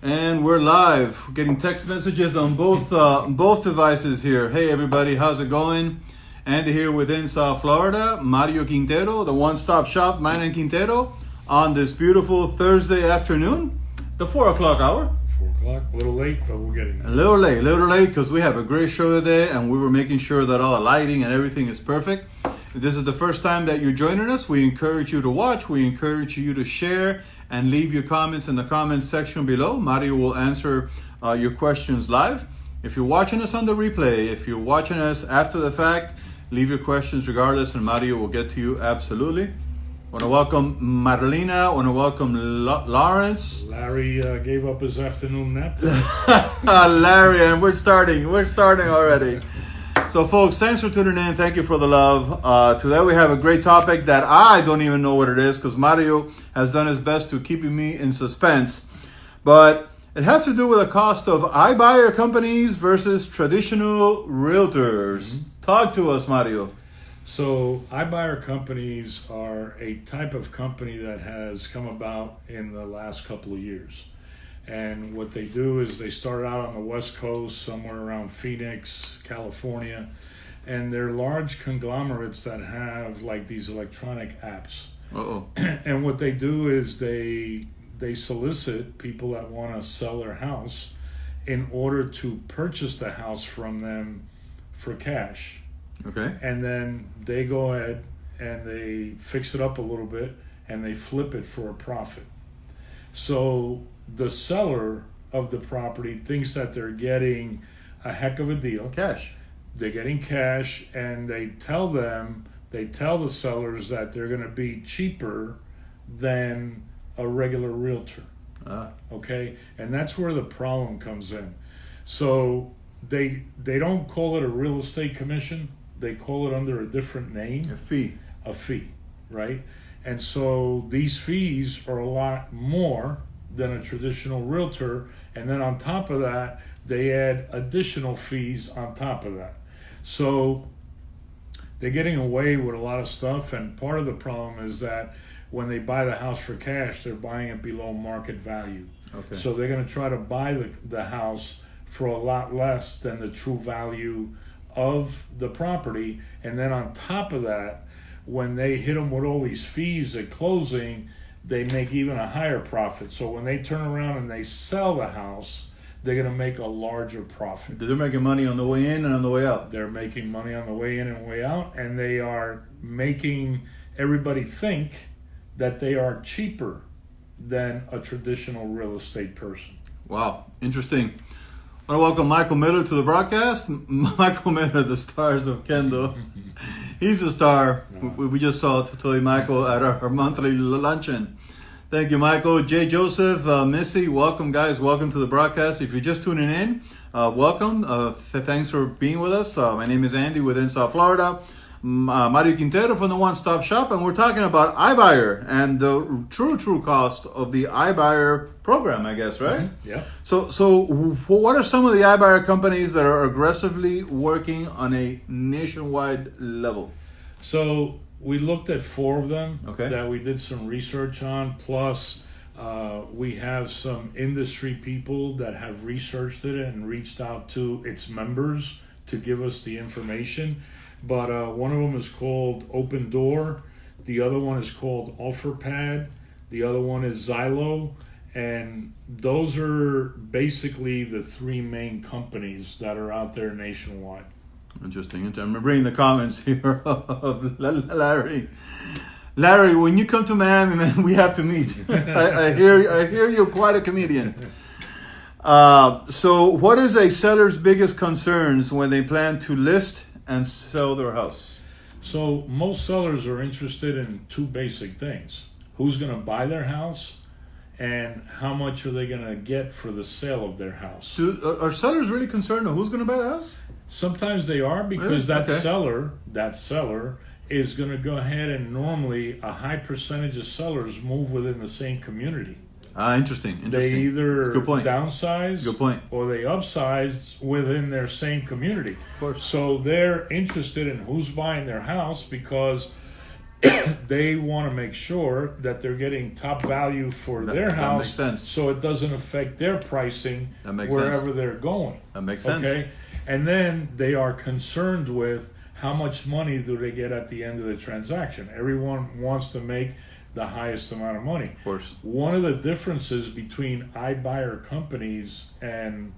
And we're live. We're getting text messages on both devices here. Hey everybody, how's it going? Andy here within South Florida. Mario Quintero, the one-stop shop, mine and Quintero, on this beautiful Thursday afternoon, the 4 o'clock hour. 4 o'clock, a little late, but we're getting there. A little late, because we have a great show today, and we were making sure that all the lighting and everything is perfect. If this is the first time that you're joining us, we encourage you to watch. We encourage you to share and leave your comments in the comments section below. Mario will answer your questions live. If you're watching us on the replay, if you're watching us after the fact, leave your questions regardless, and Mario will get to you absolutely. I want to welcome Marlena. I want to welcome Lawrence. Larry gave up his afternoon nap. Larry, and we're starting already. So folks, thanks for tuning in. Thank you for the love. Today we have a great topic that I don't even know what it is because Mario has done his best to keep me in suspense. But it has to do with the cost of iBuyer companies versus traditional realtors. Mm-hmm. Talk to us, Mario. So iBuyer companies are a type of company that has come about in the last couple of years. And what they do is they started out on the West Coast, somewhere around Phoenix, California, and they're large conglomerates that have like these electronic apps. Uh-oh. And what they do is they solicit people that want to sell their house in order to purchase the house from them for cash. Okay. And then they go ahead and they fix it up a little bit and they flip it for a profit. So the seller of the property thinks that they're getting a heck of a deal. Cash. They're getting cash, and they tell the sellers that they're going to be cheaper than a regular realtor. Okay? And that's where the problem comes in. So they don't call it a real estate commission. They call it under a different name. A fee, right? And so these fees are a lot more than a traditional realtor, and then on top of that they add additional fees on top of that. So they're getting away with a lot of stuff, and part of the problem is that when they buy the house for cash, they're buying it below market value. Okay. So they're going to try to buy the house for a lot less than the true value of the property, and then on top of that, when they hit them with all these fees at closing, they make even a higher profit. So when they turn around and they sell the house, they're going to make a larger profit. They're making money on the way in and on the way out. They're making money on the way in and way out, and they are making everybody think that they are cheaper than a traditional real estate person. Wow, interesting. I want to welcome Michael Miller to the broadcast. Michael Miller, the stars of Kendall. He's a star. No. We just saw Toy Michael at our monthly luncheon. Thank you, Michael. Jay Joseph, Missy, welcome, guys. Welcome to the broadcast. If you're just tuning in, welcome. Thanks for being with us. My name is Andy within South Florida. Mario Quintero from the One Stop Shop, and we're talking about iBuyer and the true cost of the iBuyer program, I guess, right? Mm-hmm. Yeah. So what are some of the iBuyer companies that are aggressively working on a nationwide level? So we looked at 4 of them that we did some research on, plus we have some industry people that have researched it and reached out to its members to give us the information. But one of them is called Open Door, the other one is called OfferPad, the other one is Zillow, and those are basically the 3 main companies that are out there nationwide. Interesting. I'm bringing the comments here of Larry. Larry, when you come to Miami, man, we have to meet. I hear you're quite a comedian. So what is a seller's biggest concerns when they plan to list and sell their house? So most sellers are interested in 2 basic things. Who's going to buy their house and how much are they going to get for the sale of their house. Are sellers really concerned on who's going to buy the house? Sometimes they are, because that seller is going to go ahead, and normally a high percentage of sellers move within the same community. Interesting. They either downsize Good point. or they upsize within their same community. Of course. So they're interested in who's buying their house, because they want to make sure that they're getting top value for their That house, makes sense. so it doesn't affect their pricing That makes wherever sense. they're going. That makes sense. Okay, and then they are concerned with how much money do they get at the end of the transaction. Everyone wants to make the highest amount of money. Of course. One of the differences between iBuyer companies and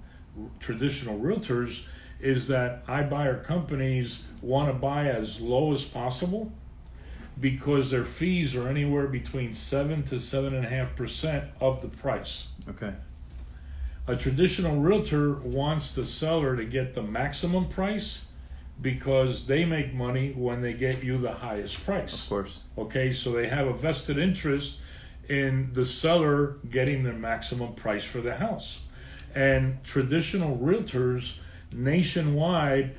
traditional realtors is that iBuyer companies want to buy as low as possible because their fees are anywhere between 7 to 7.5% of the price. Okay. A traditional realtor wants the seller to get the maximum price because they make money when they get you the highest price. Of course. Okay, so they have a vested interest in the seller getting the maximum price for the house. And traditional realtors nationwide,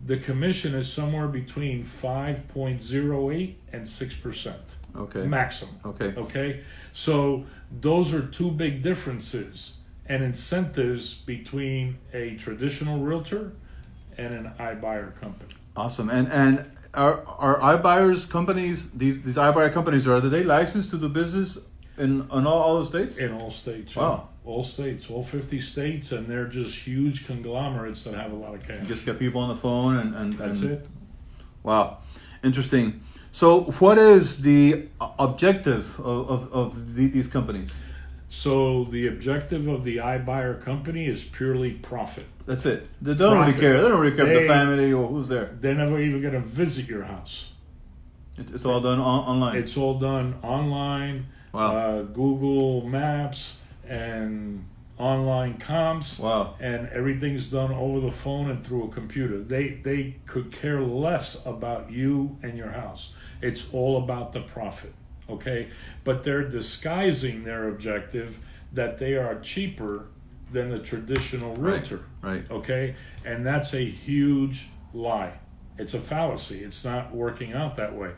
the commission is somewhere between 5.08 and 6%. Okay. Maximum. Okay. Okay, so those are two big differences and incentives between a traditional realtor and an iBuyer company. Awesome. And are iBuyers companies, these iBuyer companies, are they licensed to do business in all the states? In all states. Wow. Yeah. All states, all 50 states, and they're just huge conglomerates that have a lot of cash. Just get people on the phone and That's it. Wow. Interesting. So what is the objective of these companies? So the objective of the iBuyer company is purely profit. That's it. They don't really Profit. care. They don't really care They- the family or who's there. They're never even going to visit your house. It's all done online. It's all done online, Wow. Google Maps, and online comps. Wow. And everything's done over the phone and through a computer. They could care less about you and your house. It's all about the profit, okay? But they're disguising their objective that they are cheaper than the traditional realtor, Right. okay? And that's a huge lie. It's a fallacy. It's not working out that way.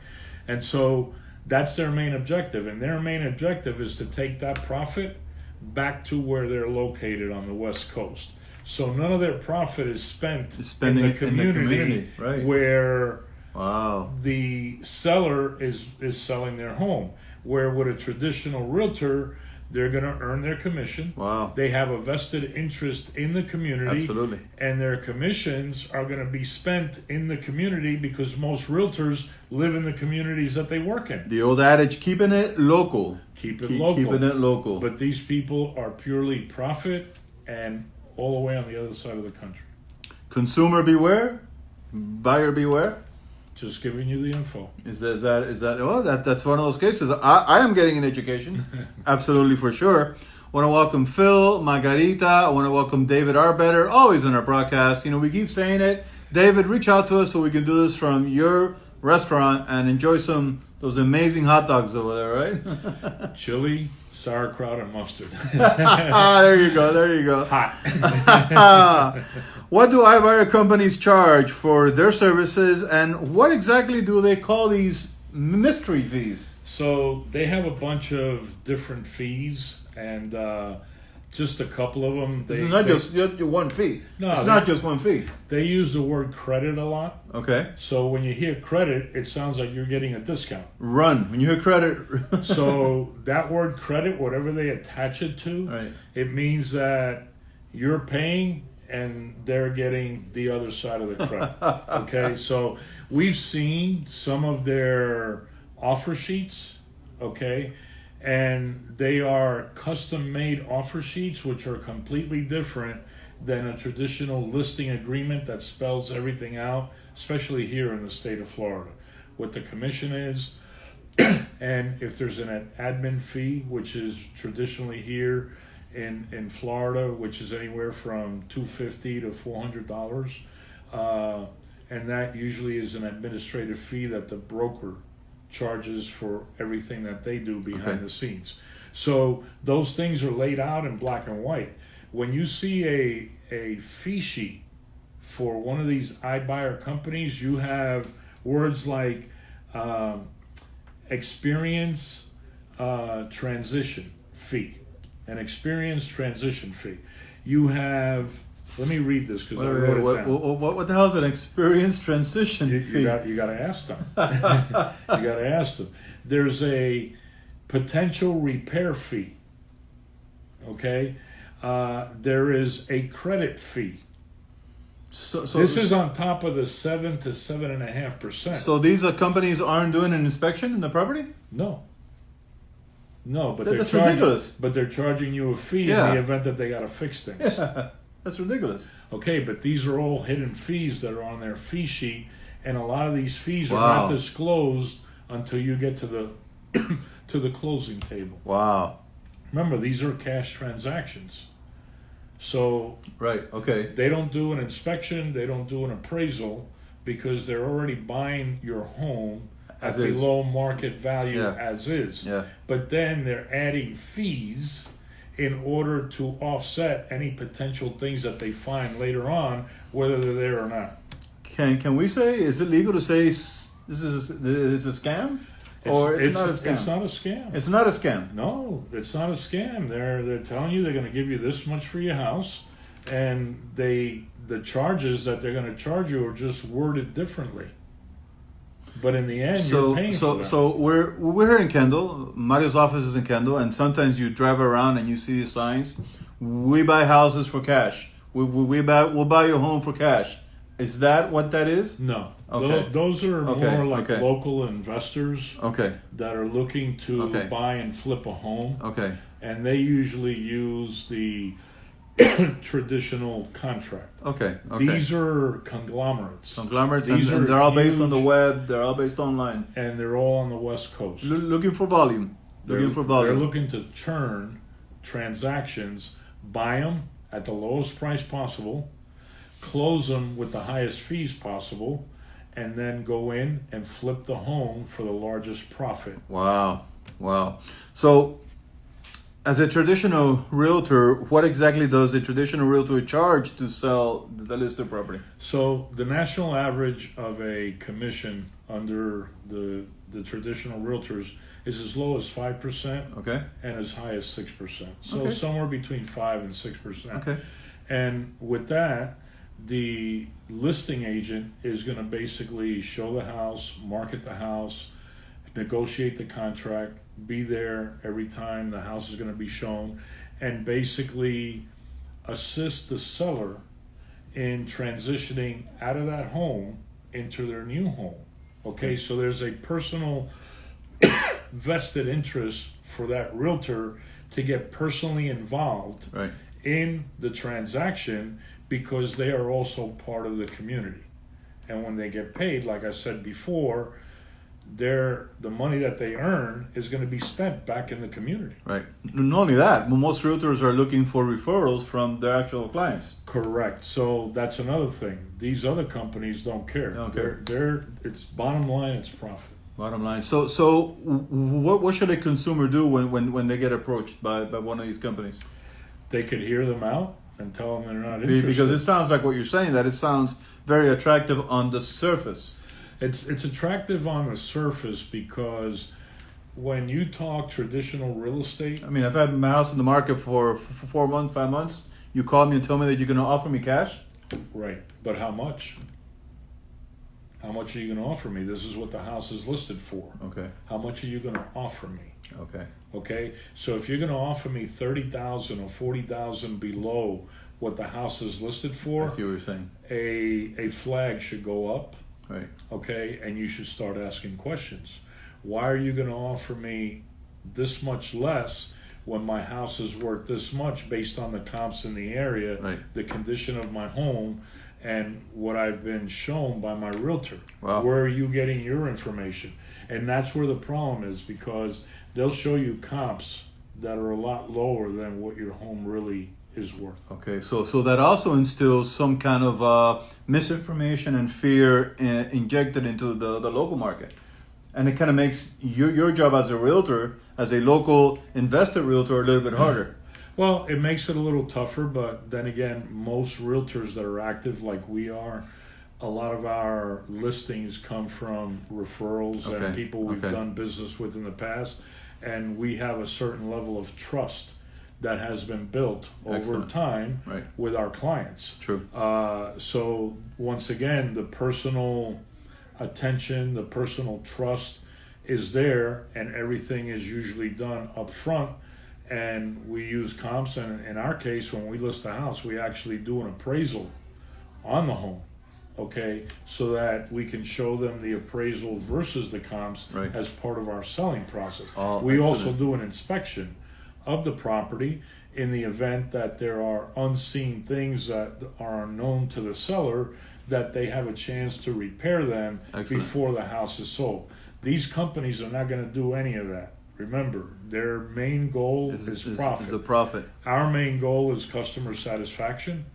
And so that's their main objective. And their main objective is to take that profit back to where they're located on the West Coast. So none of their profit is spent in the community, right? where Wow. the seller is selling their home. Where with a traditional realtor, they're going to earn their commission. Wow. They have a vested interest in the community. Absolutely. And their commissions are going to be spent in the community because most realtors live in the communities that they work in. The old adage, keeping it local. Keep it local. Keeping it local. But these people are purely profit and all the way on the other side of the country. Consumer beware, buyer beware. Just giving you the info. Is that? Well, that's one of those cases. I am getting an education, absolutely for sure. Want to welcome Phil, Margarita. I want to welcome David Arbetter, always on our broadcast. You know, we keep saying it. David, reach out to us so we can do this from your restaurant and enjoy those amazing hot dogs over there, right? Chili, sauerkraut, and mustard. There you go. Hot. What do iBuyer companies charge for their services, and what exactly do they call these mystery fees? So they have a bunch of different fees, and just a couple of them. It's not just one fee. No, it's not just one fee. They use the word credit a lot. Okay. So when you hear credit, it sounds like you're getting a discount. Run. When you hear credit. So that word credit, whatever they attach it to, Right. it means that you're paying and they're getting the other side of the credit. Okay, so we've seen some of their offer sheets, okay, and they are custom made offer sheets which are completely different than a traditional listing agreement that spells everything out, especially here in the state of Florida, what the commission is, and if there's an admin fee, which is traditionally here in Florida, which is anywhere from $250 to $400, and that usually is an administrative fee that the broker charges for everything that they do behind the scenes. So those things are laid out in black and white. When you see a fee sheet for one of these iBuyer companies, you have words like experience transition fee, an experience transition fee. You have Let me read this because I wrote it down. What the hell is an experience transition fee? You got to ask them. You got to ask them. There's a potential repair fee. Okay, there is a credit fee. So this is on top of the 7 to 7.5%. So these companies aren't doing an inspection in the property? No, but That's ridiculous. But they're charging you a fee in the event that they got to fix things. Yeah, that's ridiculous. Okay, but these are all hidden fees that are on their fee sheet, and a lot of these fees are not disclosed until you get to the to the closing table. Wow. Remember, these are cash transactions. So they don't do an inspection, they don't do an appraisal, because they're already buying your home at below market value as is. Yeah. But then they're adding fees in order to offset any potential things that they find later on, whether they're there or not. Can we say, is it legal to say this is a scam? Or it's not a scam? It's not a scam. It's not a scam. No, it's not a scam. They're telling you they're going to give you this much for your house, and the charges that they're going to charge you are just worded differently. But in the end, you're paying for that. So we're here in Kendall. Mario's office is in Kendall, and sometimes you drive around and you see the signs. We buy houses for cash. We'll buy your home for cash. Is that what that is? No. Okay. Those are more like local investors that are looking to buy and flip a home. Okay. And they usually use the traditional contract. Okay. These are conglomerates. And they're all based on the web. They're all based online. And they're all on the West Coast. Looking for volume. They're looking to churn transactions, buy them at the lowest price possible, close them with the highest fees possible, and then go in and flip the home for the largest profit. Wow. So, as a traditional realtor, what exactly does a traditional realtor charge to sell the listed property? So, the national average of a commission under the traditional realtors is as low as 5%, and as high as 6%. So, somewhere between 5 and 6%. Okay. And with that, the listing agent is going to basically show the house, market the house, negotiate the contract, be there every time the house is going to be shown, and basically assist the seller in transitioning out of that home into their new home. Okay, so there's a personal vested interest for that realtor to get personally involved in the transaction, because they are also part of the community. And when they get paid, like I said before, the money that they earn is going to be spent back in the community. Right. Not only that, most realtors are looking for referrals from their actual clients. Correct. So that's another thing. These other companies don't care. It's bottom line, it's profit. Bottom line. So what should a consumer do when they get approached by one of these companies? They could hear them out and tell them they're not interested. Because it sounds like what you're saying, that it sounds very attractive on the surface. It's attractive on the surface because when you talk traditional real estate... I mean, I've had my house in the market for 4 months, 5 months. You call me and tell me that you're going to offer me cash? Right. But how much? How much are you going to offer me? This is what the house is listed for. Okay. How much are you going to offer me? Okay. So if you're going to offer me $30,000 or $40,000 below what the house is listed for, I see what you're saying. A flag should go up. Right. Okay, and you should start asking questions. Why are you going to offer me this much less when my house is worth this much based on the comps in the area, the condition of my home, and what I've been shown by my realtor? Wow. Where are you getting your information? And that's where the problem is, because they'll show you comps that are a lot lower than what your home really is worth. Okay, so that also instills some kind of misinformation and fear injected into the local market. And it kind of makes your job as a realtor, as a local investor realtor, a little bit harder. Well, it makes it a little tougher, but then again, most realtors that are active like we are, a lot of our listings come from referrals and people we've done business with in the past, and we have a certain level of trust that has been built over Excellent. time Right. with our clients. True. So once again, the personal attention, the personal trust is there, and everything is usually done up front. And we use comps, and in our case, when we list a house, we actually do an appraisal on the home, okay, so that we can show them the appraisal versus the comps Right. as part of our selling process. Oh, We excellent. also do an inspection of the property in the event that there are unseen things that are unknown to the seller, that they have a chance to repair them Excellent. before the house is sold. These companies are not going to do any of that. Remember, their main goal is profit. Is a profit. Our main goal is customer satisfaction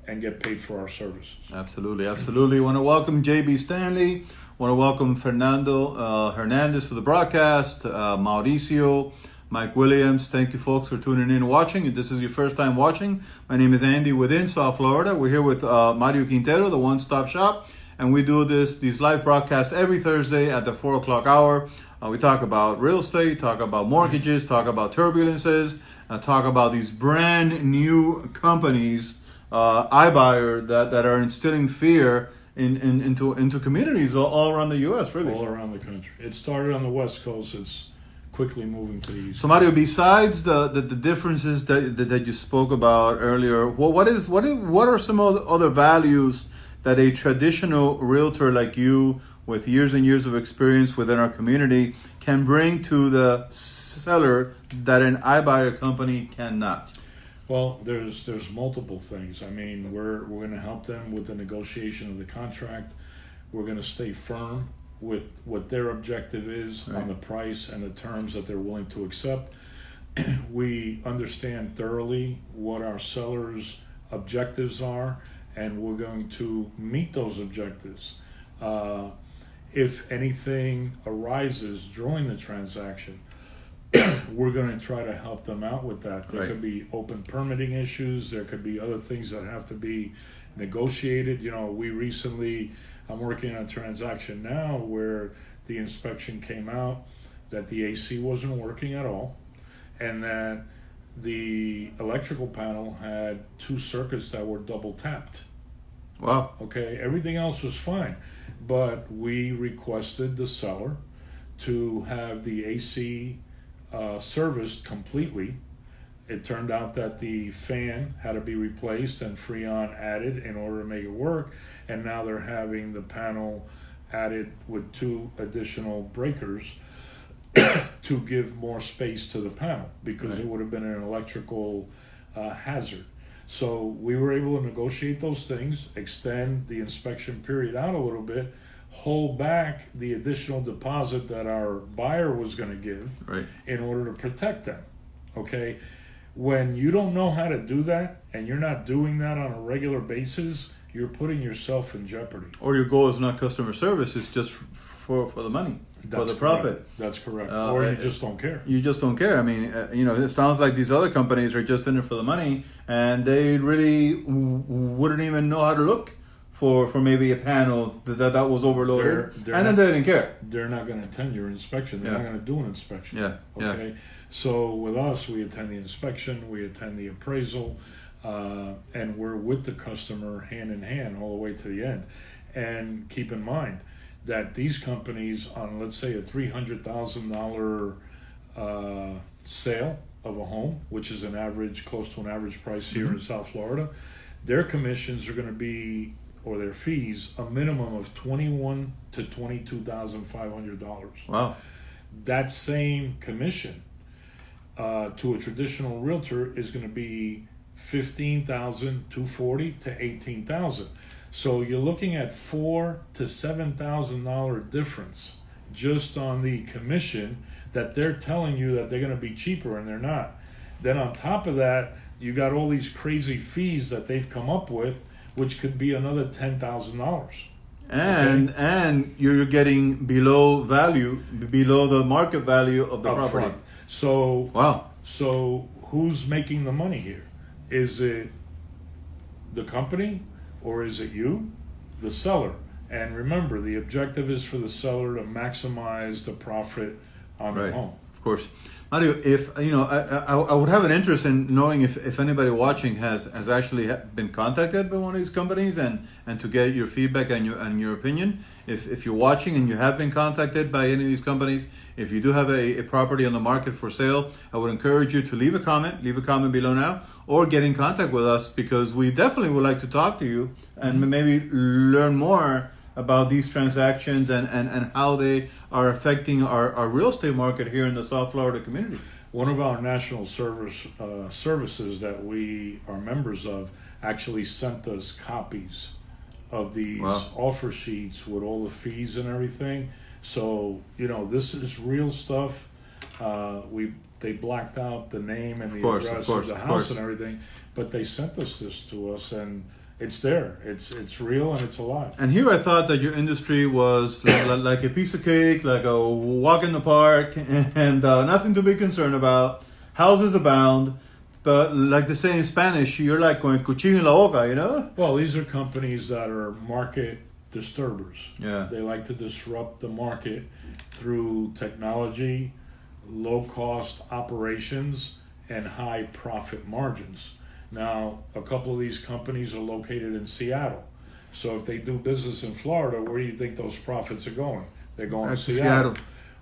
and get paid for our services. Absolutely, absolutely. Want to welcome JB Stanley. Want to welcome Fernando Hernandez to the broadcast. Mauricio, Mike Williams. Thank you, folks, for tuning in and watching. If this is your first time watching, my name is Andy within South Florida. We're here with Mario Quintero, the One-Stop Shop, and we do these live broadcasts every Thursday at the 4 o'clock hour. We talk about real estate, talk about mortgages, talk about turbulences, talk about these brand new companies, IBuyer, that are instilling fear into communities all around the U.S. Really, All around the country. It started on the West Coast. It's quickly moving to the East. So Mario, besides the differences that you spoke about earlier, what are some other values that a traditional realtor like you, with years and years of experience within our community, can bring to the seller that an iBuyer company cannot? Well, there's multiple things. I mean, we're going to help them with the negotiation of the contract. We're going to stay firm with what their objective is Right. on the price and the terms that they're willing to accept. We understand thoroughly what our sellers' objectives are, and we're going to meet those objectives. If anything arises during the transaction, we're going to try to help them out with that. There Right. could be open permitting issues. There could be other things that have to be negotiated. You know, I'm working on a transaction now where the inspection came out that the AC wasn't working at all, and that the electrical panel had 2 circuits that were double tapped. Wow. Okay, everything else was fine, but we requested the seller to have the AC serviced completely. It turned out that the fan had to be replaced and Freon added in order to make it work, and now they're having the panel added with 2 additional breakers to give more space to the panel, because Right. it would have been an electrical hazard. So we were able to negotiate those things, extend the inspection period out a little bit, hold back the additional deposit that our buyer was going to give Right. in order to protect them. Okay? When you don't know how to do that and you're not doing that on a regular basis, you're putting yourself in jeopardy. Or your goal is not customer service; it's just for the money, for the profit. Correct. That's correct. Or you just don't care. You just don't care. I mean, it sounds like these other companies are just in it for the money, and they really wouldn't even know how to look for maybe a panel that was overloaded, They're and then they didn't care. They're not going to attend your inspection. They're Yeah. not going to do an inspection. Yeah, yeah. Okay. So with us, we attend the inspection, we attend the appraisal, and we're with the customer hand in hand all the way to the end. And keep in mind that these companies, on let's say a $300,000 sale of a home, which is close to an average price here in South Florida, their commissions are going to be, or their fees, a minimum of $21,000 to $22,500. Wow. That same commission to a traditional realtor is going to be $15,240 to $18,000. So you're looking at $4,000 to $7,000 difference just on the commission that they're telling you that they're going to be cheaper, and they're not. Then on top of that, you got all these crazy fees that they've come up with, which could be another $10,000. And you're getting below the market value of the Up property. front. So Wow. So who's making the money here? Is it the company, or is it you, the seller? And remember, the objective is for the seller to maximize the profit on Right. the home. Of course. Mario, if I would have an interest in knowing if anybody watching has actually been contacted by one of these companies, and to get your feedback and your opinion. If you're watching and you have been contacted by any of these companies, if you do have a property on the market for sale, I would encourage you to leave a comment below now, or get in contact with us, because we definitely would like to talk to you and maybe learn more about these transactions and how they are affecting our real estate market here in the South Florida community. One of our national services that we are members of actually sent us copies of these offer sheets with all the fees and everything. So, this is real stuff. They blacked out the name and the address of the house and everything, but they sent this to us, and it's there. It's real and it's alive. And here I thought that your industry was like a piece of cake, like a walk in the park, and nothing to be concerned about. Houses abound, but like they say in Spanish, you're like going cuchillo en la boca, Well, these are companies that are market disturbers. Yeah. They like to disrupt the market through technology, low-cost operations, and high profit margins. Now, a couple of these companies are located in Seattle. So if they do business in Florida, where do you think those profits are going? They're going to Seattle.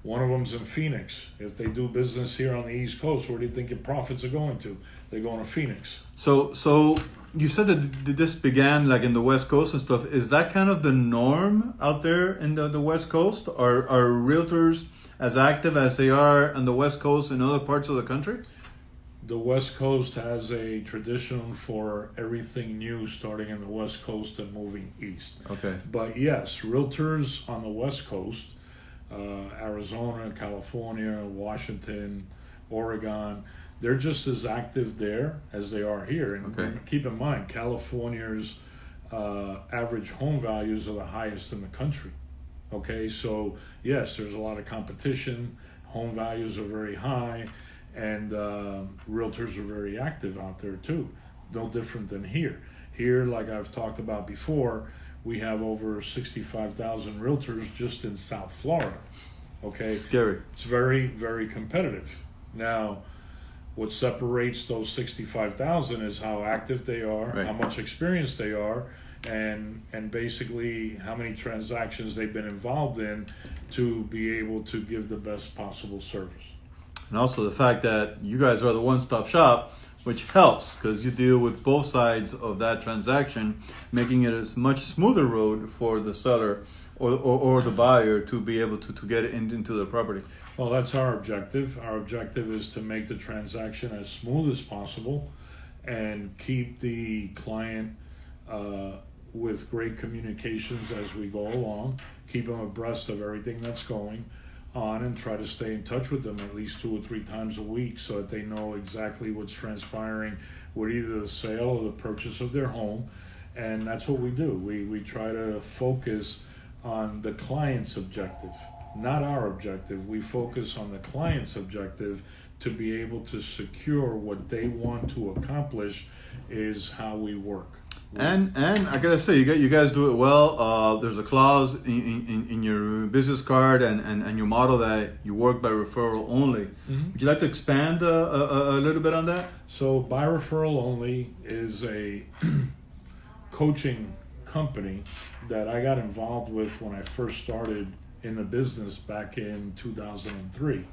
One of them's in Phoenix. If they do business here on the East Coast, where do you think your profits are going to? They're going to Phoenix. So you said that this began like in the West Coast and stuff. Is that kind of the norm out there in the West Coast? Are realtors as active as they are on the West Coast in other parts of the country? The West Coast has a tradition for everything new starting in the West Coast and moving east. Okay. But yes, realtors on the West Coast, Arizona, California, Washington, Oregon, they're just as active there as they are here. And keep in mind, California's average home values are the highest in the country. Okay, so yes, there's a lot of competition. Home values are very high, and realtors are very active out there too. No different than here. Here, like I've talked about before, we have over 65,000 realtors just in South Florida. Okay, scary. It's very, very competitive. Now, what separates those 65,000 is how active they are, how much experience they are, and basically how many transactions they've been involved in to be able to give the best possible service. And also the fact that you guys are the one-stop shop, which helps because you deal with both sides of that transaction, making it a much smoother road for the seller or the buyer to be able to get into the property. Well, that's our objective. Our objective is to make the transaction as smooth as possible and keep the client with great communications as we go along, keep them abreast of everything that's going on, and try to stay in touch with them at least 2 or 3 times a week so that they know exactly what's transpiring with either the sale or the purchase of their home. And that's what we do. We try to focus on the client's objective, not our objective. We focus on the client's objective to be able to secure what they want to accomplish is how we work. And I gotta say, you guys do it well. There's a clause in your business card and your model that you work by referral only. Mm-hmm. Would you like to expand a little bit on that? So by referral only is a coaching company that I got involved with when I first started in the business back in 2003.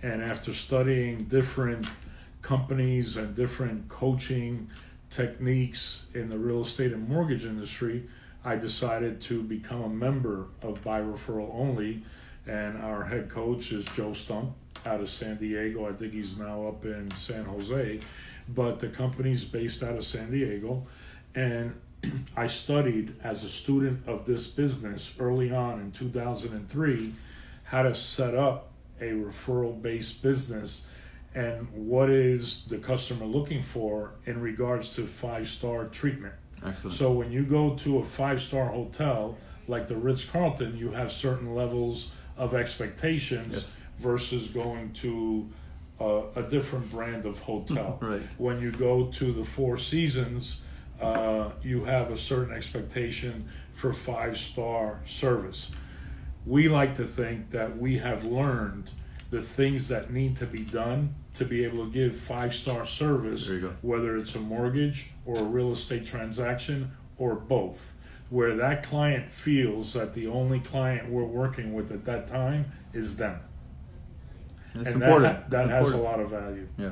And after studying different companies and different coaching techniques in the real estate and mortgage industry, I decided to become a member of By Referral Only, and our head coach is Joe Stump out of San Diego. I think he's now up in San Jose, but the company's based out of San Diego, and I studied as a student of this business early on in 2003 how to set up a referral-based business and what is the customer looking for in regards to 5-star treatment. Excellent. So when you go to a 5-star hotel like the Ritz-Carlton, you have certain levels of expectations versus going to a different brand of hotel. Right. When you go to the Four Seasons, you have a certain expectation for 5-star service. We like to think that we have learned the things that need to be done to be able to give 5-star service, There you go. whether it's a mortgage or a real estate transaction or both, where that client feels that the only client we're working with at that time is them. It's and important. that It's has important. a lot of value. Yeah.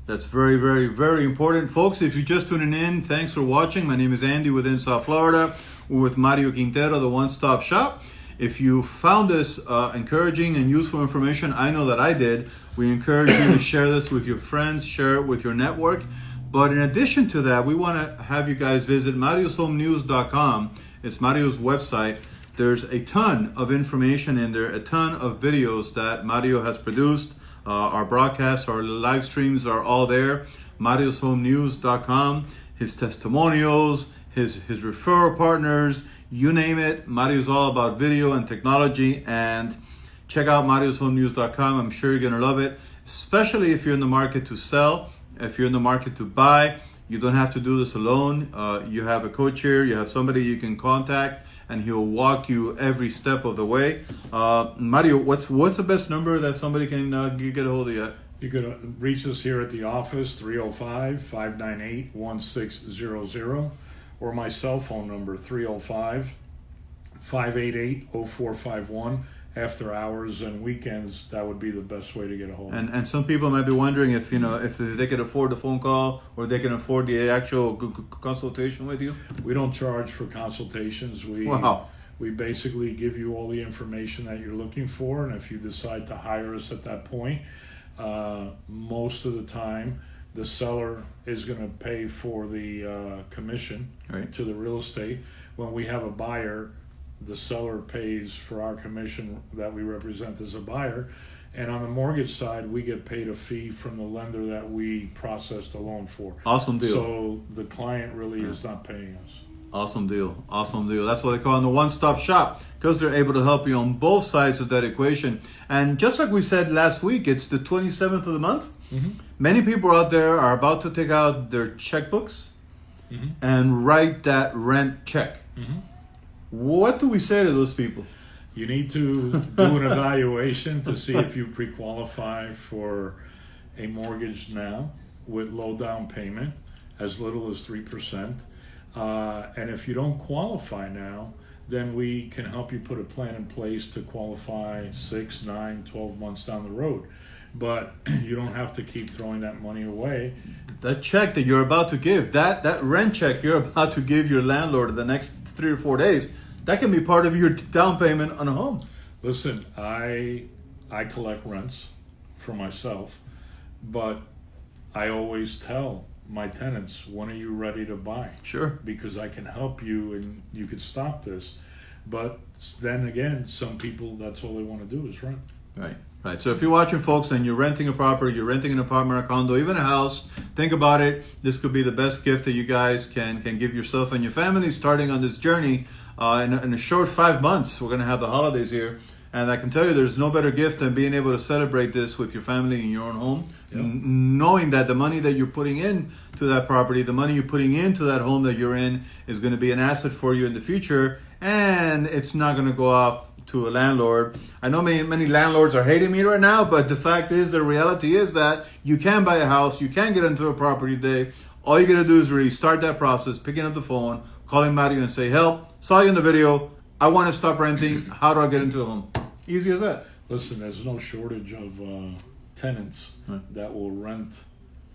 That's very, very, very important. Folks, if you're just tuning in, thanks for watching. My name is Andy with South Florida. We're with Mario Quintero, the one-stop shop. If you found this encouraging and useful information, I know that I did. We encourage you to share this with your friends, share it with your network. But in addition to that, we want to have you guys visit marioshomenews.com. It's Mario's website. There's a ton of information in there, a ton of videos that Mario has produced. Our broadcasts, our live streams are all there. marioshomenews.com. His testimonials, his referral partners, you name it. Mario's all about video and technology. And check out marioshomenews.com. I'm sure you're going to love it, especially if you're in the market to sell. If you're in the market to buy, you don't have to do this alone. You have a coach here. You have somebody you can contact, and he'll walk you every step of the way. Mario, what's the best number that somebody can get a hold of you? You could reach us here at the office, 305-598-1600, or my cell phone number, 305-588-0451. After hours and weekends, that would be the best way to get a hold of me. And some people might be wondering if they can afford the phone call or they can afford the actual consultation with you. We don't charge for consultations. Wow. We basically give you all the information that you're looking for, and if you decide to hire us at that point, most of the time the seller is going to pay for the commission to the real estate. When we have a buyer, the seller pays for our commission that we represent as a buyer. And on the mortgage side, we get paid a fee from the lender that we processed the loan for. Awesome deal. So the client really is not paying us. Awesome deal. Awesome deal. That's what they call it the one-stop shop, because they're able to help you on both sides of that equation. And just like we said last week, it's the 27th of the month. Mm-hmm. Many people out there are about to take out their checkbooks and write that rent check. Mm-hmm. What do we say to those people? You need to do an evaluation to see if you pre-qualify for a mortgage now with low down payment, as little as 3%. And if you don't qualify now, then we can help you put a plan in place to qualify 6, 9, 12 months down the road. But you don't have to keep throwing that money away. That check that you're about to give, that rent check you're about to give your landlord in the next 3 or 4 days, that can be part of your down payment on a home. Listen, I collect rents for myself, but I always tell my tenants, when are you ready to buy? Sure. Because I can help you and you could stop this. But then again, some people, that's all they want to do is rent. Right. So if you're watching, folks, and you're renting a property, you're renting an apartment, a condo, even a house, think about it. This could be the best gift that you guys can give yourself and your family starting on this journey. In a short 5 months, we're going to have the holidays here. And I can tell you there's no better gift than being able to celebrate this with your family in your own home. Yep. Knowing that the money that you're putting in to that property, the money you're putting into that home that you're in is going to be an asset for you in the future. And it's not going to go off to a landlord. I know many landlords are hating me right now, but the fact is, the reality is that you can buy a house, you can get into a property today. All you got to do is really start that process, picking up the phone, calling Mario and say, help, saw you in the video, I want to stop renting, how do I get into a home? Easy as that. Listen, there's no shortage of tenants that will rent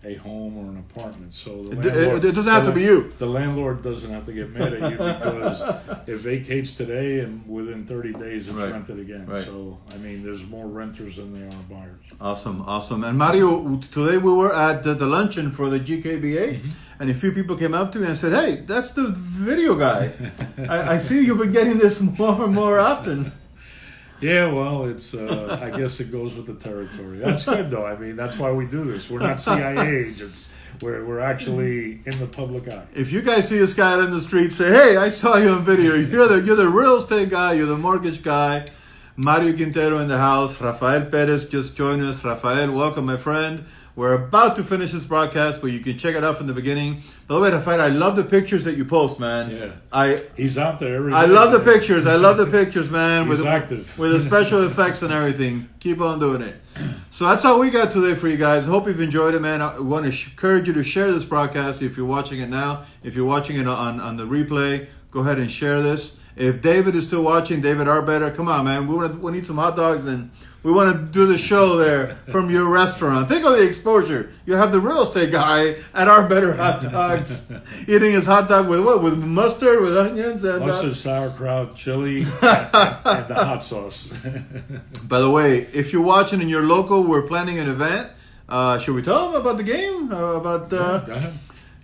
a home or an apartment. So the landlord, it doesn't have to be you. The landlord doesn't have to get mad at you because it vacates today and within 30 days it's rented again. Right. So, I mean, there's more renters than there are buyers. Awesome. And Mario, today we were at the luncheon for the GKBA, and a few people came up to me and said, hey, that's the video guy. I see you've been getting this more and more often. Yeah, well, it's. I guess it goes with the territory. That's good, though. I mean, that's why we do this. We're not CIA agents. We're actually in the public eye. If you guys see this guy out in the street, say, "Hey, I saw you on video. You're the real estate guy. You're the mortgage guy." Mario Quintero in the house. Rafael Perez just joined us. Rafael, welcome, my friend. We're about to finish this broadcast, but you can check it out from the beginning. By the way, the fact I love the pictures that you post, man. Yeah, he's out there every day. I love the pictures. I love the pictures, man. He's active. With the special effects and everything. Keep on doing it. So that's all we got today for you guys. Hope you've enjoyed it, man. I want to encourage you to share this broadcast if you're watching it now. If you're watching it on the replay, go ahead and share this. If David is still watching, David Arbeiter, come on, man. We need some hot dogs, and we want to do the show there from your restaurant. Think of the exposure. You have the real estate guy at Arbeiter Hot Dogs eating his hot dog with what? With mustard, with onions, and mustard, sauerkraut, chili, and the hot sauce. By the way, if you're watching and you're local, we're planning an event. Should we tell them about the game? Go ahead.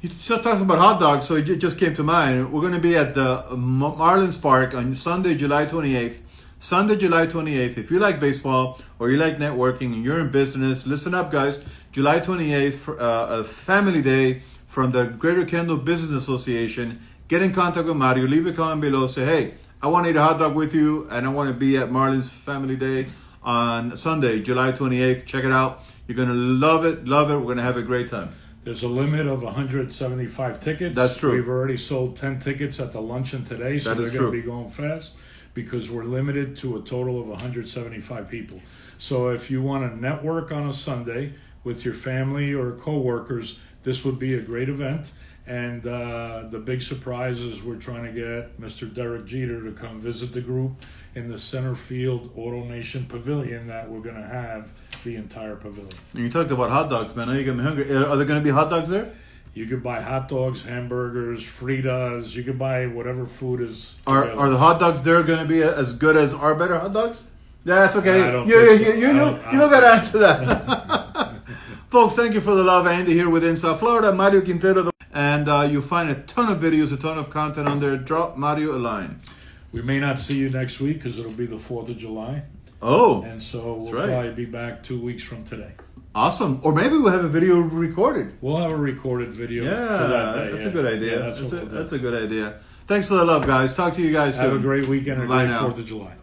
He still talks about hot dogs, so it just came to mind. We're going to be at the Marlins Park on Sunday, July 28th. Sunday, July 28th. If you like baseball or you like networking and you're in business, listen up, guys. July 28th, for, a family day from the Greater Kendall Business Association. Get in contact with Mario. Leave a comment below. Say, hey, I want to eat a hot dog with you, and I want to be at Marlins Family Day on Sunday, July 28th. Check it out. You're going to love it. Love it. We're going to have a great time. There's a limit of 175 tickets. That's true. We've already sold 10 tickets at the luncheon today, so they're going to be going fast because we're limited to a total of 175 people. So if you want to network on a Sunday with your family or coworkers, this would be a great event. And the big surprise is we're trying to get Mr. Derek Jeter to come visit the group in the center field Auto Nation Pavilion that we're going to have the entire pavilion. You talked about hot dogs, man. Now you got me hungry. Are there going to be hot dogs there? You could buy hot dogs, hamburgers, Fritas. You could buy whatever food is. Are the hot dogs there going to be as good as our better hot dogs? Yeah, that's okay. I don't You don't got to answer that. Folks, thank you for the love. Andy here with South Florida. Mario Quintero. And you'll find a ton of videos, a ton of content on there. Drop Mario a line. We may not see you next week because it'll be the 4th of July. Oh. And so we'll probably be back 2 weeks from today. Awesome. Or maybe we'll have a video recorded. We'll have a recorded video for that day. That's a good idea. Yeah, that's a good idea. Thanks for the love, guys. Talk to you guys soon. Have a great weekend and a great 4th of July.